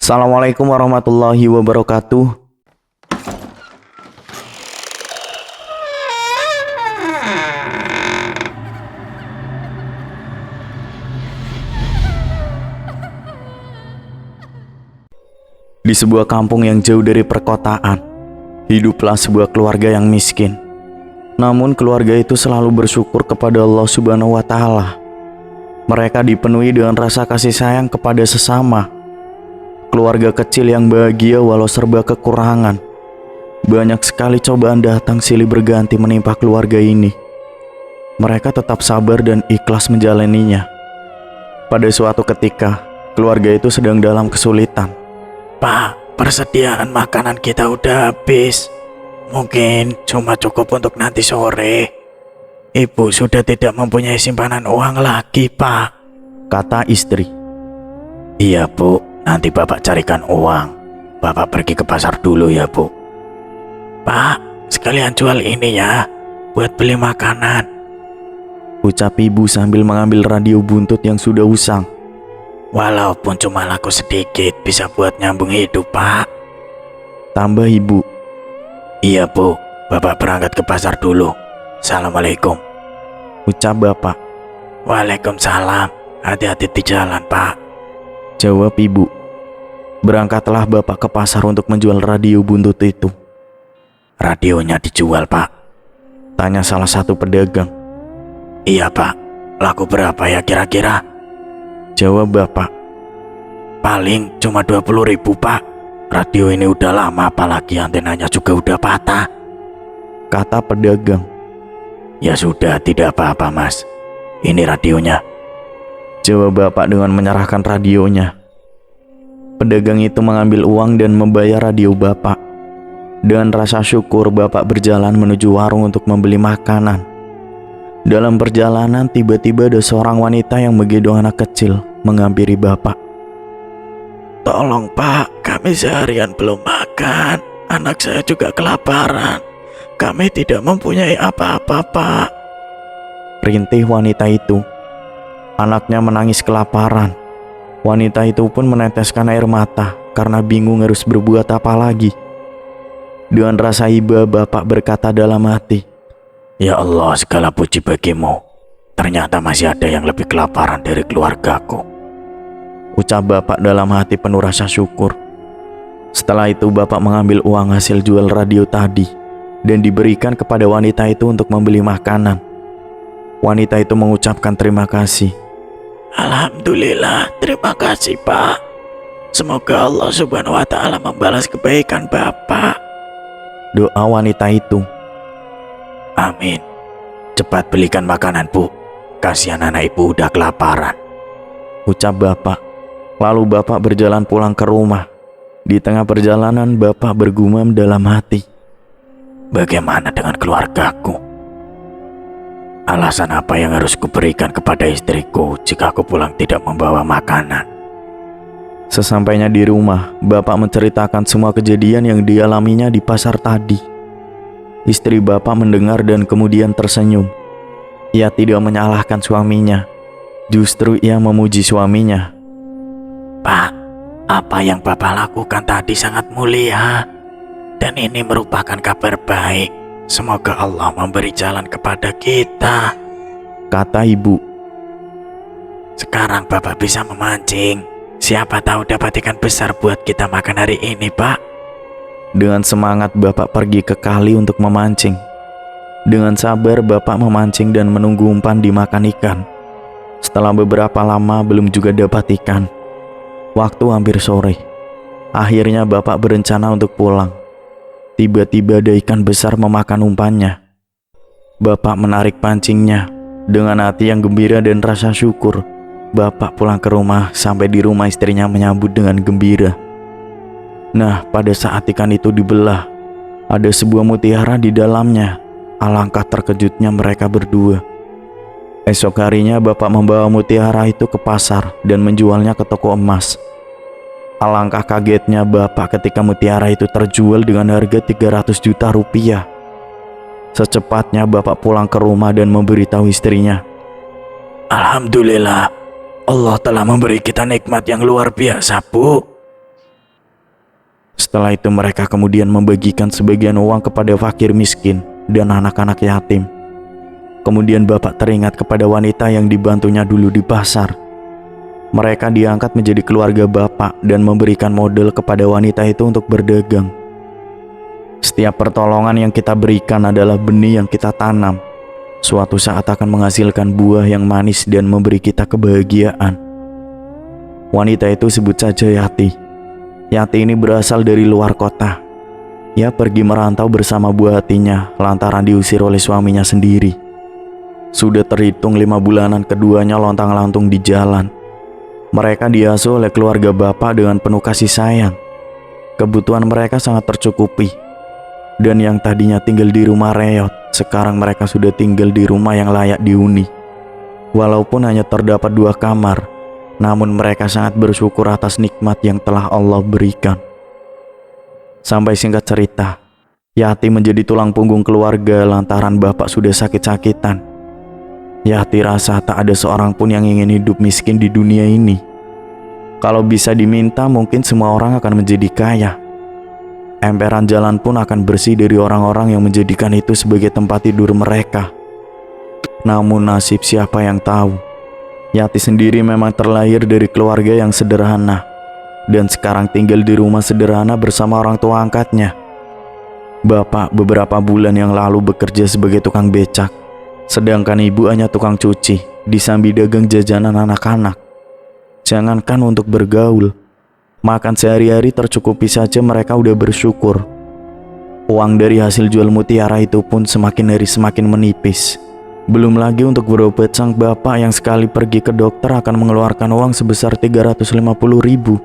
Assalamualaikum warahmatullahi wabarakatuh. Di sebuah kampung yang jauh dari perkotaan, hiduplah sebuah keluarga yang miskin. Namun keluarga itu selalu bersyukur kepada Allah Subhanahu wa Ta'ala. Mereka dipenuhi dengan rasa kasih sayang kepada sesama. Keluarga kecil yang bahagia walau serba kekurangan. Banyak sekali cobaan datang silih berganti menimpa keluarga ini. Mereka tetap sabar dan ikhlas menjalaninya. Pada suatu ketika, keluarga itu sedang dalam kesulitan. Pak, persediaan makanan kita udah habis. Mungkin cuma cukup untuk nanti sore. Ibu sudah tidak mempunyai simpanan uang lagi, Pak, kata istri. Iya, Bu. Nanti Bapak carikan uang. Bapak pergi ke pasar dulu ya, Bu. Pak, sekalian jual ini ya, buat beli makanan, ucap ibu sambil mengambil radio buntut yang sudah usang. Walaupun cuma laku sedikit, bisa buat nyambung hidup, Pak, tambah ibu. Iya, Bu. Bapak berangkat ke pasar dulu. Assalamualaikum, ucap bapak. Waalaikumsalam. Hati-hati di jalan, Pak, jawab ibu. Berangkatlah bapak ke pasar untuk menjual radio buntut itu. Radionya dijual, Pak, tanya salah satu pedagang. Iya, Pak. Laku berapa ya kira-kira? Jawab bapak. Paling cuma 20.000, Pak. Radio ini udah lama, apalagi antenanya juga udah patah, kata pedagang. Ya sudah, tidak apa-apa, Mas. Ini radionya, jawab bapak dengan menyerahkan radionya. Pedagang itu mengambil uang dan membayar radio bapak. Dengan rasa syukur bapak berjalan menuju warung untuk membeli makanan. Dalam perjalanan tiba-tiba ada seorang wanita yang menggendong anak kecil menghampiri bapak. Tolong, Pak, kami seharian belum makan. Anak saya juga kelaparan. Kami tidak mempunyai apa-apa, Pak, rintih wanita itu. Anaknya menangis kelaparan. Wanita itu pun meneteskan air mata karena bingung harus berbuat apa lagi. Dengan rasa iba bapak berkata dalam hati, Ya Allah, segala puji bagimu. Ternyata masih ada yang lebih kelaparan dari keluargaku, ucap bapak dalam hati penuh rasa syukur. Setelah itu bapak mengambil uang hasil jual radio tadi dan diberikan kepada wanita itu untuk membeli makanan. Wanita itu mengucapkan terima kasih. Alhamdulillah, terima kasih, Pak. Semoga Allah Subhanahu wa Ta'ala membalas kebaikan Bapak, doa wanita itu. Amin. Cepat belikan makanan, Bu. Kasihan anak ibu udah kelaparan, ucap bapak. Lalu bapak berjalan pulang ke rumah. Di tengah perjalanan bapak bergumam dalam hati, bagaimana dengan keluargaku? Alasan apa yang harus kuberikan kepada istriku jika aku pulang tidak membawa makanan? Sesampainya di rumah, bapak menceritakan semua kejadian yang dialaminya di pasar tadi. Istri bapak mendengar dan kemudian tersenyum. Ia tidak menyalahkan suaminya, justru ia memuji suaminya. Pak, apa yang Bapak lakukan tadi sangat mulia, dan ini merupakan kabar baik. Semoga Allah memberi jalan kepada kita, kata ibu. Sekarang Bapak bisa memancing. Siapa tahu dapat ikan besar buat kita makan hari ini, Pak. Dengan semangat bapak pergi ke kali untuk memancing. Dengan sabar bapak memancing dan menunggu umpan dimakan ikan. Setelah beberapa lama belum juga dapat ikan. Waktu hampir sore. Akhirnya bapak berencana untuk pulang. Tiba-tiba ada ikan besar memakan umpannya. Bapak menarik pancingnya. Dengan hati yang gembira dan rasa syukur, bapak pulang ke rumah. Sampai di rumah istrinya menyambut dengan gembira. Nah, pada saat ikan itu dibelah, ada sebuah mutiara di dalamnya. Alangkah terkejutnya mereka berdua. Esok harinya bapak membawa mutiara itu ke pasar dan menjualnya ke toko emas. Alangkah kagetnya bapak ketika mutiara itu terjual dengan harga 300 juta rupiah. Secepatnya bapak pulang ke rumah dan memberitahu istrinya. Alhamdulillah, Allah telah memberi kita nikmat yang luar biasa, Bu. Setelah itu mereka kemudian membagikan sebagian uang kepada fakir miskin dan anak-anak yatim. Kemudian bapak teringat kepada wanita yang dibantunya dulu di pasar. Mereka diangkat menjadi keluarga bapak dan memberikan modal kepada wanita itu untuk berdagang. Setiap pertolongan yang kita berikan adalah benih yang kita tanam. Suatu saat akan menghasilkan buah yang manis dan memberi kita kebahagiaan. Wanita itu sebut saja Yati. Yati ini berasal dari luar kota. Ia pergi merantau bersama buah hatinya lantaran diusir oleh suaminya sendiri. Sudah terhitung 5 bulanan keduanya lontang-lantung di jalan. Mereka diasuh oleh keluarga bapak dengan penuh kasih sayang. Kebutuhan mereka sangat tercukupi. Dan yang tadinya tinggal di rumah reot, sekarang mereka sudah tinggal di rumah yang layak dihuni. Walaupun hanya terdapat 2 kamar, namun mereka sangat bersyukur atas nikmat yang telah Allah berikan. Sampai singkat cerita, Yati menjadi tulang punggung keluarga lantaran bapak sudah sakit-sakitan. Yati rasa tak ada seorang pun yang ingin hidup miskin di dunia ini. Kalau bisa diminta, mungkin semua orang akan menjadi kaya. Emperan jalan pun akan bersih dari orang-orang yang menjadikan itu sebagai tempat tidur mereka. Namun nasib siapa yang tahu. Yati sendiri memang terlahir dari keluarga yang sederhana dan sekarang tinggal di rumah sederhana bersama orang tua angkatnya. Bapak beberapa bulan yang lalu bekerja sebagai tukang becak, sedangkan ibu hanya tukang cuci, disambi dagang jajanan anak-anak. Jangankan untuk bergaul, makan sehari-hari tercukupi saja mereka udah bersyukur. Uang dari hasil jual mutiara itu pun semakin hari semakin menipis. Belum lagi untuk berobat, sang bapak yang sekali pergi ke dokter akan mengeluarkan uang sebesar 350.000.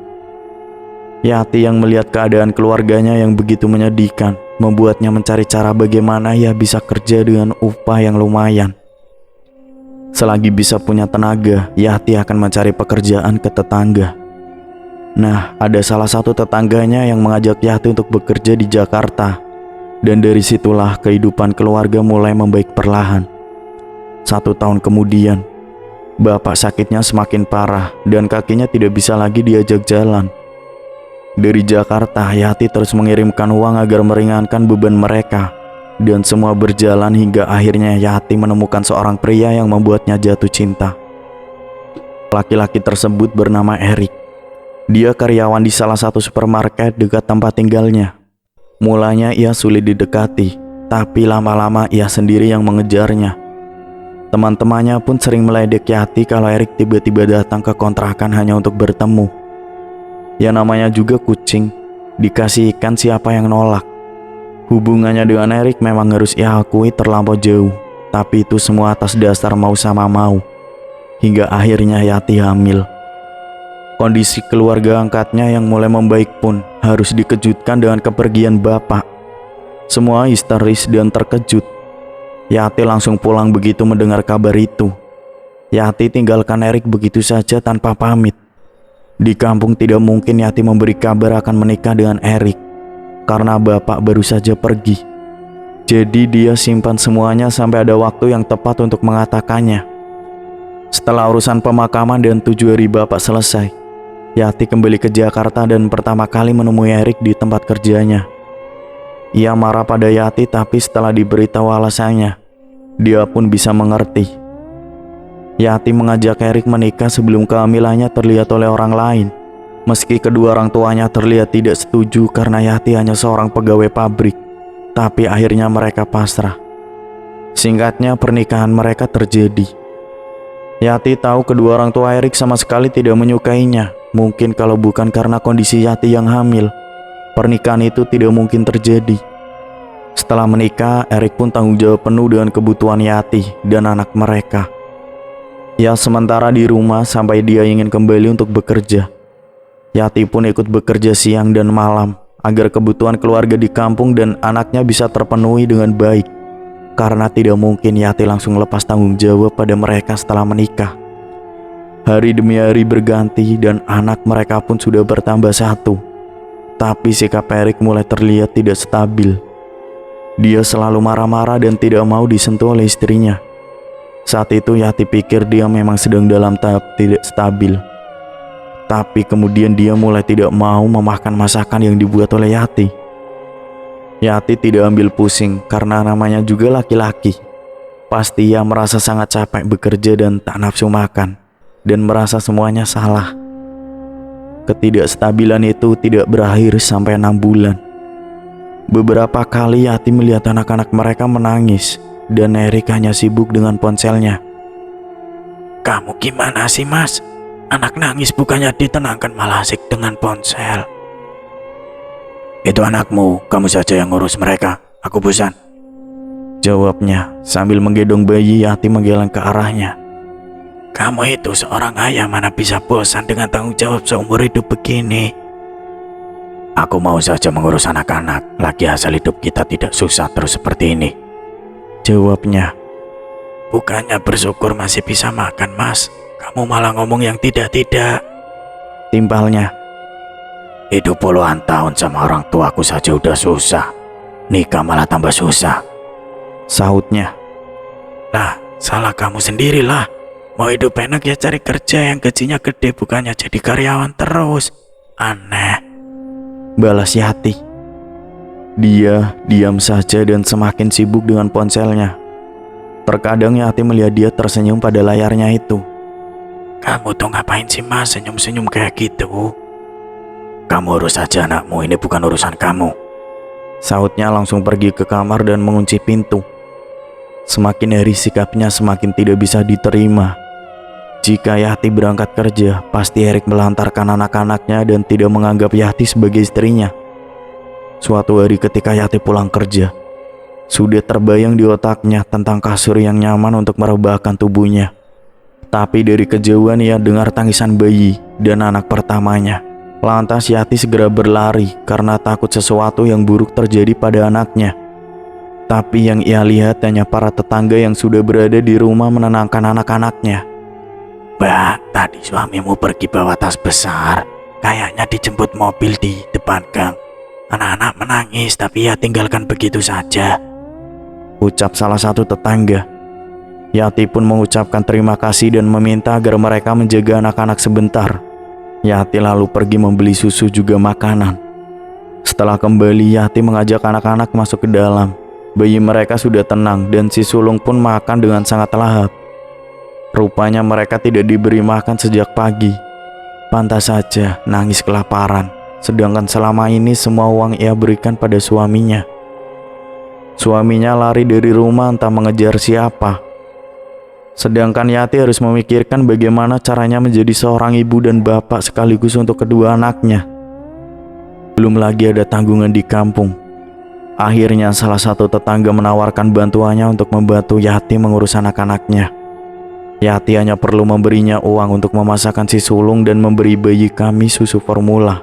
Yati yang melihat keadaan keluarganya yang begitu menyedihkan membuatnya mencari cara bagaimana ia bisa kerja dengan upah yang lumayan. Selagi bisa punya tenaga, Yati akan mencari pekerjaan ke tetangga. Nah, ada salah satu tetangganya yang mengajak Yati untuk bekerja di Jakarta. Dan dari situlah kehidupan keluarga mulai membaik perlahan. 1 tahun kemudian, bapak sakitnya semakin parah dan kakinya tidak bisa lagi diajak jalan. Dari Jakarta, Yati terus mengirimkan uang agar meringankan beban mereka. Dan semua berjalan hingga akhirnya Yati menemukan seorang pria yang membuatnya jatuh cinta. Laki-laki tersebut bernama Erik. Dia karyawan di salah satu supermarket dekat tempat tinggalnya. Mulanya ia sulit didekati, tapi lama-lama ia sendiri yang mengejarnya. Teman-temannya pun sering meledek Yati kalau Erik tiba-tiba datang ke kontrakan hanya untuk bertemu. Ya namanya juga kucing, dikasih ikan siapa yang nolak. Hubungannya dengan Erik memang harus ia akui terlampau jauh, tapi itu semua atas dasar mau sama mau. Hingga akhirnya Yati hamil. Kondisi keluarga angkatnya yang mulai membaik pun harus dikejutkan dengan kepergian bapak. Semua histeris dan terkejut. Yati langsung pulang begitu mendengar kabar itu. Yati tinggalkan Erik begitu saja tanpa pamit. Di kampung tidak mungkin Yati memberi kabar akan menikah dengan Erik, karena bapak baru saja pergi. Jadi dia simpan semuanya sampai ada waktu yang tepat untuk mengatakannya. Setelah urusan pemakaman dan 7 hari bapak selesai, Yati kembali ke Jakarta dan pertama kali menemui Erik di tempat kerjanya. Ia marah pada Yati, tapi setelah diberitahu alasannya, dia pun bisa mengerti. Yati mengajak Erik menikah sebelum kehamilannya terlihat oleh orang lain. Meski kedua orang tuanya terlihat tidak setuju karena Yati hanya seorang pegawai pabrik, tapi akhirnya mereka pasrah. Singkatnya, pernikahan mereka terjadi. Yati tahu kedua orang tua Erik sama sekali tidak menyukainya. Mungkin kalau bukan karena kondisi Yati yang hamil, pernikahan itu tidak mungkin terjadi. Setelah menikah, Erik pun tanggung jawab penuh dengan kebutuhan Yati dan anak mereka. Ya, sementara di rumah sampai dia ingin kembali untuk bekerja. Yati pun ikut bekerja siang dan malam agar kebutuhan keluarga di kampung dan anaknya bisa terpenuhi dengan baik. Karena tidak mungkin Yati langsung lepas tanggung jawab pada mereka setelah menikah. Hari demi hari berganti dan anak mereka pun sudah bertambah 1. Tapi sikap Erik mulai terlihat tidak stabil. Dia selalu marah-marah dan tidak mau disentuh oleh istrinya. Saat itu Yati pikir dia memang sedang dalam tahap tidak stabil. Tapi kemudian dia mulai tidak mau memakan masakan yang dibuat oleh Yati. Yati tidak ambil pusing karena namanya juga laki-laki. Pasti ia merasa sangat capek bekerja dan tak nafsu makan, dan merasa semuanya salah. Ketidakstabilan itu tidak berakhir sampai 6 bulan. Beberapa kali Yati melihat anak-anak mereka menangis, dan Erik hanya sibuk dengan ponselnya. Kamu gimana sih, Mas? Anak nangis bukannya ditenangkan, malah asik dengan ponsel. Itu anakmu, kamu saja yang ngurus mereka. Aku bosan. Jawabnya sambil menggendong bayi. Yati menggeleng ke arahnya. Kamu itu seorang ayah, mana bisa bosan dengan tanggung jawab seumur hidup begini? Aku mau saja mengurus anak-anak, lagi asal hidup kita tidak susah terus seperti ini. Jawabnya. Bukannya bersyukur masih bisa makan, Mas. Kamu malah ngomong yang tidak-tidak. Timpalnya. Hidup puluhan tahun sama orang tuaku saja udah susah. Nikah malah tambah susah. Sahutnya. Lah, salah kamu sendirilah. Mau hidup enak ya cari kerja yang gajinya gede, bukannya jadi karyawan terus. Aneh. Balas Yati. Dia diam saja dan semakin sibuk dengan ponselnya. Terkadang Yati melihat dia tersenyum pada layarnya itu. Kamu tuh ngapain sih, Mas, senyum-senyum kayak gitu? Kamu urus saja anakmu, ini bukan urusan kamu. Sahutnya langsung pergi ke kamar dan mengunci pintu. Semakin hari sikapnya semakin tidak bisa diterima. Jika Yati berangkat kerja, pasti Erik melantarkan anak-anaknya dan tidak menganggap Yati sebagai istrinya. Suatu hari ketika Yati pulang kerja, sudah terbayang di otaknya tentang kasur yang nyaman untuk merebahkan tubuhnya. Tapi dari kejauhan ia dengar tangisan bayi dan anak pertamanya. Lantas Yati segera berlari karena takut sesuatu yang buruk terjadi pada anaknya. Tapi yang ia lihat hanya para tetangga yang sudah berada di rumah menenangkan anak-anaknya. Mbak, tadi suamimu pergi bawa tas besar. Kayaknya dijemput mobil di depan gang. Anak-anak menangis tapi ya tinggalkan begitu saja, ucap salah satu tetangga. Yati pun mengucapkan terima kasih dan meminta agar mereka menjaga anak-anak sebentar. Yati lalu pergi membeli susu juga makanan. Setelah kembali, Yati mengajak anak-anak masuk ke dalam. Bayi mereka sudah tenang dan si sulung pun makan dengan sangat lahap. Rupanya mereka tidak diberi makan sejak pagi. Pantas saja nangis kelaparan, sedangkan selama ini semua uang ia berikan pada suaminya. Suaminya lari dari rumah entah mengejar siapa. Sedangkan Yati harus memikirkan bagaimana caranya menjadi seorang ibu dan bapak sekaligus untuk kedua anaknya. Belum lagi ada tanggungan di kampung. Akhirnya salah satu tetangga menawarkan bantuannya untuk membantu Yati mengurus anak-anaknya. Yati hanya perlu memberinya uang untuk memasakkan si sulung dan memberi bayi kami susu formula.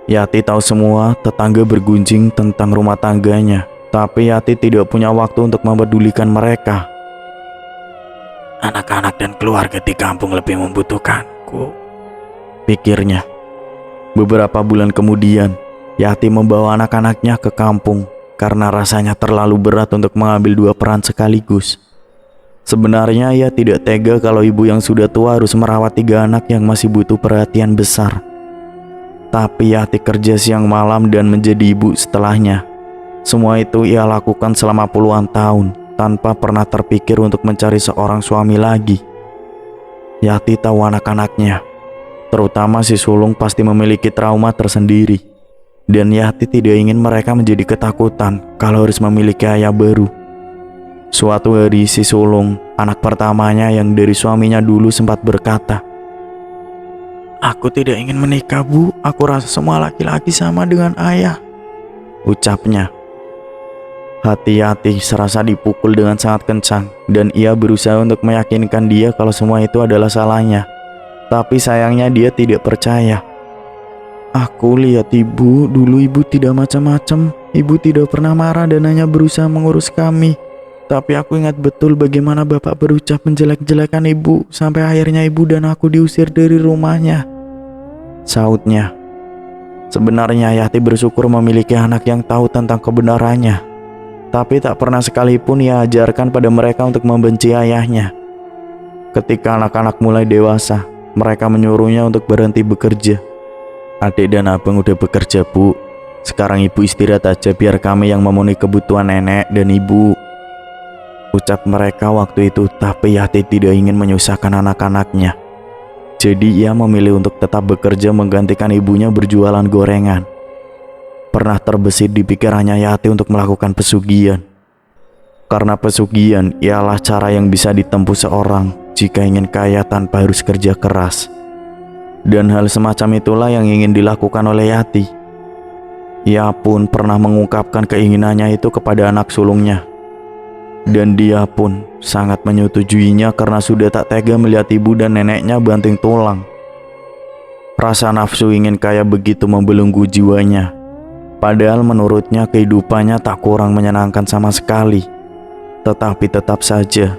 Yati tahu semua tetangga bergunjing tentang rumah tangganya, tapi Yati tidak punya waktu untuk mempedulikan mereka. Anak-anak dan keluarga di kampung lebih membutuhkanku, pikirnya. Beberapa bulan kemudian, Yati membawa anak-anaknya ke kampung karena rasanya terlalu berat untuk mengambil dua peran sekaligus. Sebenarnya ia tidak tega kalau ibu yang sudah tua harus merawat 3 anak yang masih butuh perhatian besar. Tapi Yati kerja siang malam dan menjadi ibu setelahnya. Semua itu ia lakukan selama puluhan tahun tanpa pernah terpikir untuk mencari seorang suami lagi. Yati tahu anak-anaknya, terutama si sulung, pasti memiliki trauma tersendiri. Dan Yati tidak ingin mereka menjadi ketakutan kalau harus memiliki ayah baru. Suatu hari si sulung, anak pertamanya yang dari suaminya dulu, sempat berkata, "Aku tidak ingin menikah, Bu. Aku rasa semua laki-laki sama dengan ayah," ucapnya. Hati Yati serasa dipukul dengan sangat kencang dan ia berusaha untuk meyakinkan dia kalau semua itu adalah salahnya. Tapi sayangnya dia tidak percaya. "Aku lihat ibu, dulu ibu tidak macam-macam. Ibu tidak pernah marah dan hanya berusaha mengurus kami. Tapi aku ingat betul bagaimana bapak berucap menjelek-jelekan ibu sampai akhirnya ibu dan aku diusir dari rumahnya," sahutnya. Sebenarnya Yati bersyukur memiliki anak yang tahu tentang kebenarannya. Tapi tak pernah sekalipun ia ajarkan pada mereka untuk membenci ayahnya. Ketika anak-anak mulai dewasa, mereka menyuruhnya untuk berhenti bekerja. "Adik dan abang udah bekerja, Bu. Sekarang ibu istirahat aja biar kami yang memenuhi kebutuhan nenek dan ibu," ucap mereka waktu itu. Tapi Yati tidak ingin menyusahkan anak-anaknya. Jadi ia memilih untuk tetap bekerja menggantikan ibunya berjualan gorengan. Pernah terbesit di pikirannya Yati untuk melakukan pesugihan. Karena pesugihan ialah cara yang bisa ditempuh seorang jika ingin kaya tanpa harus kerja keras. Dan hal semacam itulah yang ingin dilakukan oleh Yati. Ia pun pernah mengungkapkan keinginannya itu kepada anak sulungnya. Dan dia pun sangat menyetujuinya karena sudah tak tega melihat ibu dan neneknya banting tulang. Rasa nafsu ingin kaya begitu membelenggu jiwanya. Padahal menurutnya kehidupannya tak kurang menyenangkan sama sekali. Tetapi tetap saja,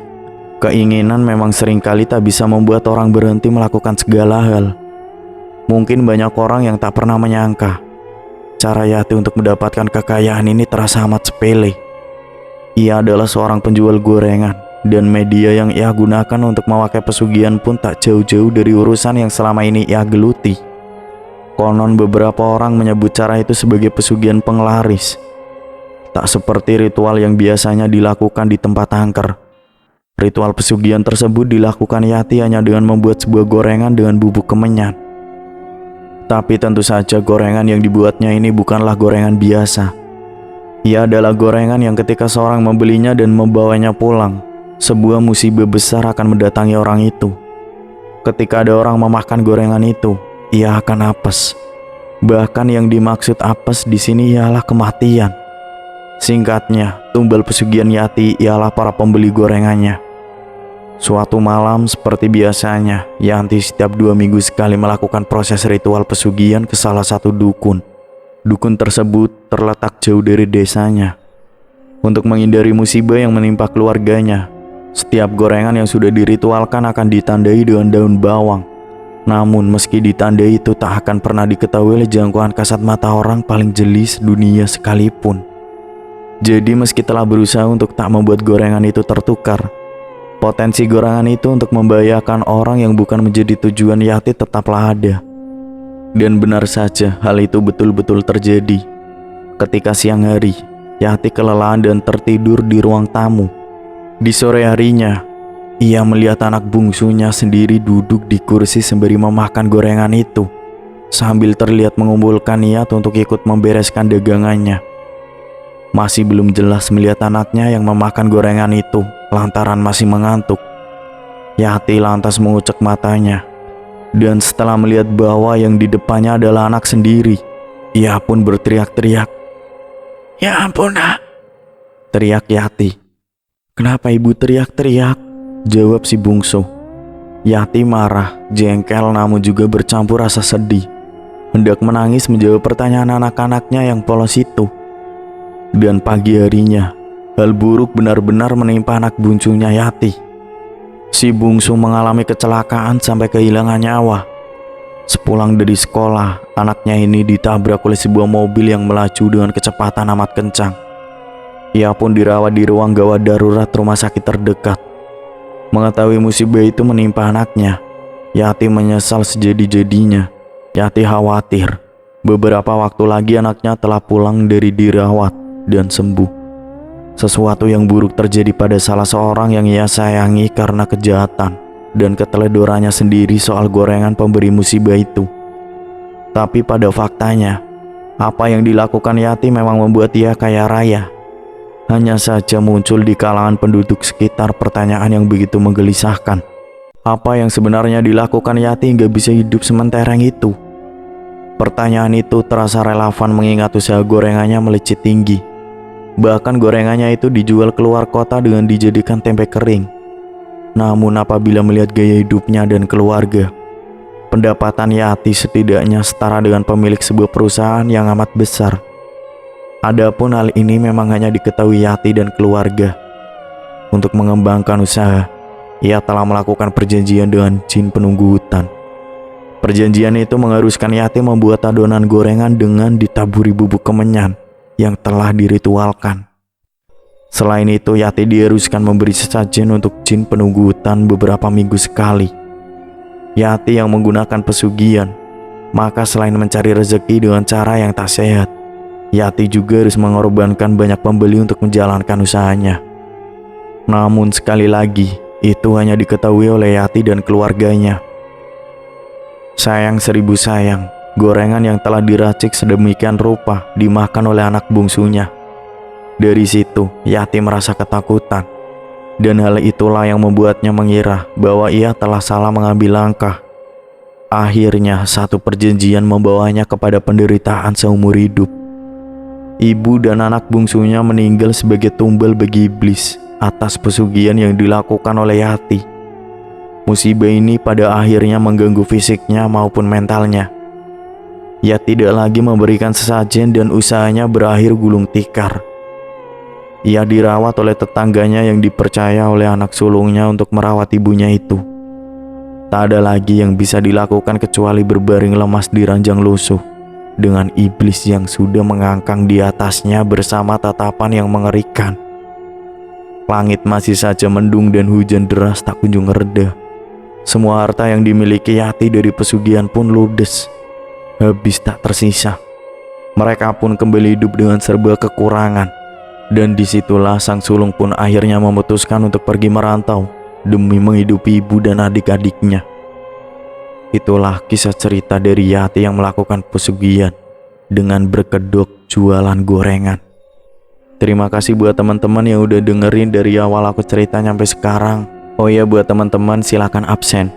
keinginan memang seringkali tak bisa membuat orang berhenti melakukan segala hal. Mungkin banyak orang yang tak pernah menyangka cara Yati untuk mendapatkan kekayaan ini terasa amat sepele. Ia adalah seorang penjual gorengan, dan media yang ia gunakan untuk memakai pesugihan pun tak jauh-jauh dari urusan yang selama ini ia geluti. Konon beberapa orang menyebut cara itu sebagai pesugihan penglaris. Tak seperti ritual yang biasanya dilakukan di tempat angker. Ritual pesugihan tersebut dilakukan Yati hanya dengan membuat sebuah gorengan dengan bubuk kemenyan. Tapi tentu saja gorengan yang dibuatnya ini bukanlah gorengan biasa. Ia adalah gorengan yang ketika seorang membelinya dan membawanya pulang, sebuah musibah besar akan mendatangi orang itu. Ketika ada orang memakan gorengan itu, ia akan apes. Bahkan yang dimaksud apes di sini ialah kematian. Singkatnya, tumbal pesugihan Yati ialah para pembeli gorengannya. Suatu malam seperti biasanya, Yanti setiap 2 minggu sekali melakukan proses ritual pesugihan ke salah satu dukun. Dukun tersebut terletak jauh dari desanya. Untuk menghindari musibah yang menimpa keluarganya, setiap gorengan yang sudah diritualkan akan ditandai dengan daun bawang. Namun meski ditandai itu tak akan pernah diketahui oleh jangkauan kasat mata orang paling jeli sedunia sekalipun. Jadi meski telah berusaha untuk tak membuat gorengan itu tertukar, potensi gorengan itu untuk membahayakan orang yang bukan menjadi tujuan Yati tetaplah ada. Dan benar saja hal itu betul-betul terjadi. Ketika siang hari, Yati kelelahan dan tertidur di ruang tamu. Di sore harinya, ia melihat anak bungsunya sendiri duduk di kursi sembari memakan gorengan itu, sambil terlihat mengumpulkan niat untuk ikut membereskan dagangannya. Masih belum jelas melihat anaknya yang memakan gorengan itu lantaran masih mengantuk. Yati lantas mengucek matanya, dan setelah melihat bahwa yang di depannya adalah anak sendiri, ia pun berteriak-teriak. "Ya ampun, Nak!" teriak Yati. "Kenapa ibu teriak-teriak?" jawab si bungsu. Yati marah, jengkel, namun juga bercampur rasa sedih. Hendak menangis menjawab pertanyaan anak-anaknya yang polos itu. Dan pagi harinya, hal buruk benar-benar menimpa anak bungsunya Yati. Si bungsu mengalami kecelakaan sampai kehilangan nyawa. Sepulang dari sekolah, anaknya ini ditabrak oleh sebuah mobil yang melaju dengan kecepatan amat kencang. Ia pun dirawat di ruang gawat darurat rumah sakit terdekat. Mengetahui musibah itu menimpa anaknya, Yati menyesal sejadi-jadinya. Yati khawatir beberapa waktu lagi anaknya telah pulang dari dirawat dan sembuh. Sesuatu yang buruk terjadi pada salah seorang yang ia sayangi karena kejahatan dan keteledorannya sendiri soal gorengan pemberi musibah itu. Tapi pada faktanya, apa yang dilakukan Yati memang membuat ia kaya raya. Hanya saja muncul di kalangan penduduk sekitar pertanyaan yang begitu menggelisahkan. Apa yang sebenarnya dilakukan Yati hingga bisa hidup sementereng itu? Pertanyaan itu terasa relevan mengingat usaha gorengannya melejit tinggi. Bahkan gorengannya itu dijual keluar kota dengan dijadikan tempe kering. Namun apabila melihat gaya hidupnya dan keluarga, pendapatan Yati setidaknya setara dengan pemilik sebuah perusahaan yang amat besar. Adapun hal ini memang hanya diketahui Yati dan keluarga. Untuk mengembangkan usaha, ia telah melakukan perjanjian dengan jin penunggu hutan. Perjanjian itu mengharuskan Yati membuat adonan gorengan dengan ditaburi bubuk kemenyan yang telah diritualkan. Selain itu, Yati diharuskan memberi sesajen untuk jin penunggu hutan beberapa minggu sekali. Yati yang menggunakan pesugihan. Maka selain mencari rezeki dengan cara yang tak sehat, Yati juga harus mengorbankan banyak pembeli untuk menjalankan usahanya. Namun sekali lagi, itu hanya diketahui oleh Yati dan keluarganya. Sayang seribu sayang, gorengan yang telah diracik sedemikian rupa dimakan oleh anak bungsunya. Dari situ, Yati merasa ketakutan. Dan hal itulah yang membuatnya mengira bahwa ia telah salah mengambil langkah. Akhirnya, satu perjanjian membawanya kepada penderitaan seumur hidup. Ibu dan anak bungsunya meninggal sebagai tumbal bagi iblis atas pesugihan yang dilakukan oleh Yati. Musibah ini pada akhirnya mengganggu fisiknya maupun mentalnya. Ia tidak lagi memberikan sesajen dan usahanya berakhir gulung tikar. Ia dirawat oleh tetangganya yang dipercaya oleh anak sulungnya untuk merawat ibunya itu. Tak ada lagi yang bisa dilakukan kecuali berbaring lemas di ranjang lusuh dengan iblis yang sudah mengangkang di atasnya bersama tatapan yang mengerikan. Langit masih saja mendung dan hujan deras tak kunjung reda. Semua harta yang dimiliki Yati dari pesugihan pun ludes, habis tak tersisa. Mereka pun kembali hidup dengan serba kekurangan. Dan disitulah sang sulung pun akhirnya memutuskan untuk pergi merantau demi menghidupi ibu dan adik-adiknya. Itulah kisah cerita dari Yati yang melakukan pesugihan dengan berkedok jualan gorengan. Terima kasih buat teman-teman yang udah dengerin dari awal aku cerita sampai sekarang. Oh ya, buat teman-teman silakan absen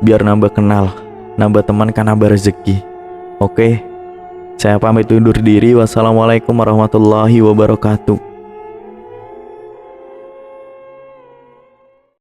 biar nambah kenal, nambah teman kan nambah rezeki. Oke, saya pamit undur diri. Wassalamualaikum warahmatullahi wabarakatuh.